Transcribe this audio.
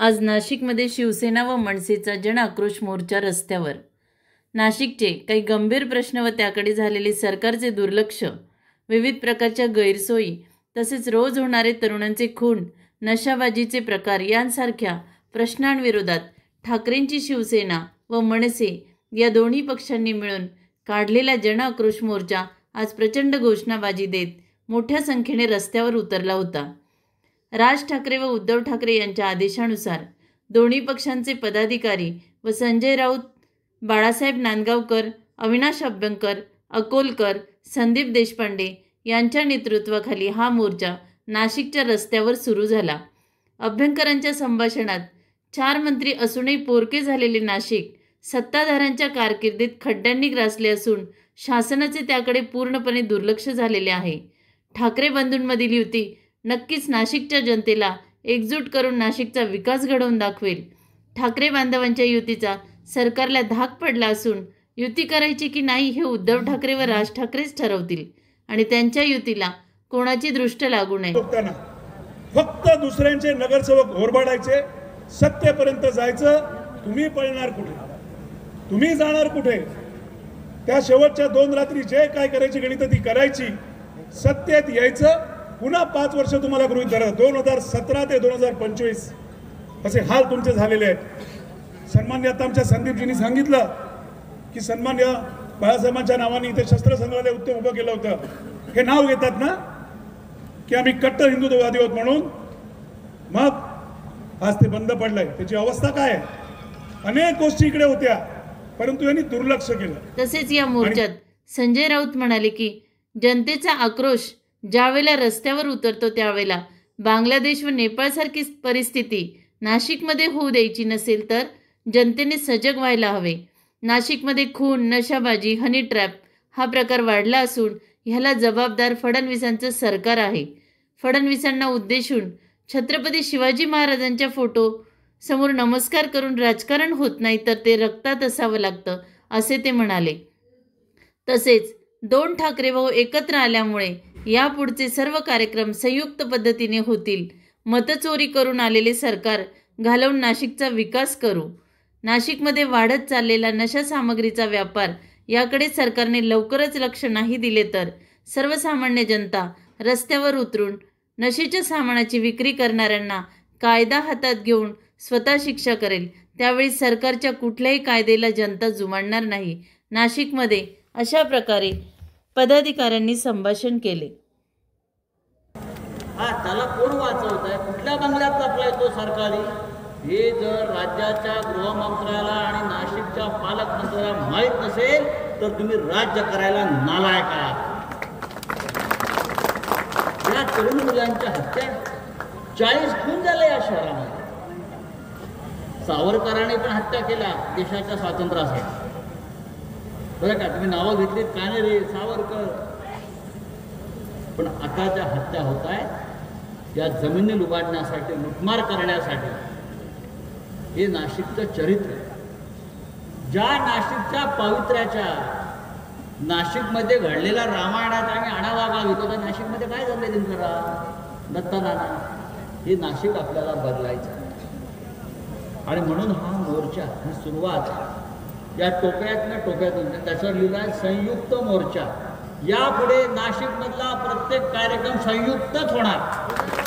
आज नाशिकमध्ये शिवसेना व मनसेचा जन आक्रोश मोर्चा रस्त्यावर। नाशिकचे काही गंभीर प्रश्न व त्याकडे झालेले सरकारचे दुर्लक्ष, विविध प्रकारच्या गैरसोयी तसेच रोज होणारे तरुणांचे खून, नशाबाजीचे प्रकार यांसारख्या प्रश्नांविरोधात ठाकरेंची शिवसेना व मनसे या दोन्ही पक्षांनी मिळून काढलेला जन आक्रोश मोर्चा आज प्रचंड घोषणाबाजी देत मोठ्या संख्येने रस्त्यावर उतरला होता। राज ठाकरे व उद्धव ठाकरे यांच्या आदेशानुसार दोन्ही पक्षांचे पदाधिकारी व संजय राऊत, बाळासाहेब नांदगावकर, अविनाश अभ्यंकर, अकोलकर, संदीप देशपांडे यांच्या नेतृत्वाखाली हा मोर्चा नाशिकच्या रस्त्यावर सुरू झाला। अभ्यंकरांच्या संभाषणात 4 मंत्री असूनही पोरके झालेले नाशिक सत्ताधाऱ्यांच्या कारकिर्दीत खड्ड्यांनी ग्रासले असून शासनाचे त्याकडे पूर्णपणे दुर्लक्ष झालेले आहे। ठाकरे बंधूंमधील युती नक्कीच नाशिकच्या जनतेला एकजूट करून नाशिकचा विकास घडवून दाखवेल। ठाकरे बांधवांच्या युतीचा सरकारला धाक पडला असून युती करायची की नाही हे उद्धव ठाकरे व राज ठाकरेच ठरवतील आणि त्यांच्या युतीला कोणाची दृष्ट लागू नये। फक्त दुसऱ्यांचे नगरसेवक घोरबाडायचे, सत्तेपर्यंत जायचं। तुम्ही पळणार कुठे, तुम्ही जाणार कुठे? त्या शेवटच्या 2 रात्री जे काय करायची गणित ती करायची, सत्तेत यायचं, पुन्हा 5 वर्ष तुम्हाला गृहीत धरा। 2017 ते 2025 असे हाल तुमचे झालेले आहेत। सन्मान्य आता आमच्या संदीपजींनी सांगितलं की सन्मान्य बाळासाहेबांच्या नावाने इथे शस्त्र संग्रहालय उत्तम उभं केलं होतं। हे नाव घेतात ना की आम्ही कट्टर हिंदुत्ववादी आहोत म्हणून, मग आज ते बंद पडलंय। त्याची अवस्था काय आहे? अनेक गोष्टी इकडे होत्या परंतु यांनी दुर्लक्ष केलं। तसेच या मोर्चात संजय राऊत म्हणाले की जनतेचा आक्रोश ज्यावेळेला रस्त्यावर उतरतो त्यावेळेला बांगलादेश व नेपाळसारखी परिस्थिती नाशिकमध्ये होऊ द्यायची नसेल तर जनतेने सजग व्हायला हवे। नाशिकमध्ये खून, नशाबाजी, हनी ट्रॅप हा प्रकार वाढला असून ह्याला जबाबदार फडणवीसांचं सरकार आहे। फडणवीसांना उद्देशून छत्रपती शिवाजी महाराजांच्या फोटो समोर नमस्कार करून राजकारण होत नाही तर ते रक्तात असावं लागतं असे ते म्हणाले। तसेच 2 ठाकरे भाऊ एकत्र आल्यामुळे यापुढचे सर्व कार्यक्रम संयुक्त पद्धतीने होतील। मतचोरी करून आलेले सरकार घालवून नाशिकचा विकास करू। नाशिकमध्ये वाढत चाललेला नशा सामग्रीचा व्यापार याकडे सरकारने लवकरच लक्ष नाही दिले तर सर्वसामान्य जनता रस्त्यावर उतरून नशेच्या सामानाची विक्री करणाऱ्यांना कायदा हातात घेऊन स्वतः शिक्षा करेल। त्यावेळी सरकारच्या कुठल्याही कायद्याला जनता जुमानणार नाही। नाशिकमध्ये अशा प्रकारे पदाधिकाऱ्यांनी संभाषण केले। त्याला कोण वाचवत आहे? कुठल्या बंगल्यात लपलाय तो सरकारी? हे जर राज्याच्या गृहमंत्र्याला आणि नाशिकच्या पालकमंत्र्याला माहीत नसेल तर तुम्ही राज्य करायला नालायक आहात। या तरुण मुलांच्या हत्या 40 खून झाले या शहरामध्ये। सावरकरांनी पण हत्या केल्या देशाच्या स्वातंत्र्यासाठी, बरं का? तुम्ही नावं घेतलीत का नाही रे सावरकर? पण आता ज्या हत्या होत आहेत या जमिनी लुबाडण्यासाठी, लुटमार करण्यासाठी, हे नाशिकचं चरित्र, ज्या नाशिकच्या पावित्र्याच्या, नाशिकमध्ये घडलेला रामायणात आम्ही आढावा घ्यावा तर नाशिकमध्ये काय झालं दिनकरा दत्तानाना? हे नाशिक आपल्याला बदलायचं आणि म्हणून हा मोर्चा, ही सुरुवात या टोप्यातल्या टोप्यातून त्याच्यावर लिहिलं आहे संयुक्त मोर्चा। यापुढे नाशिकमधला प्रत्येक कार्यक्रम संयुक्तच होणार।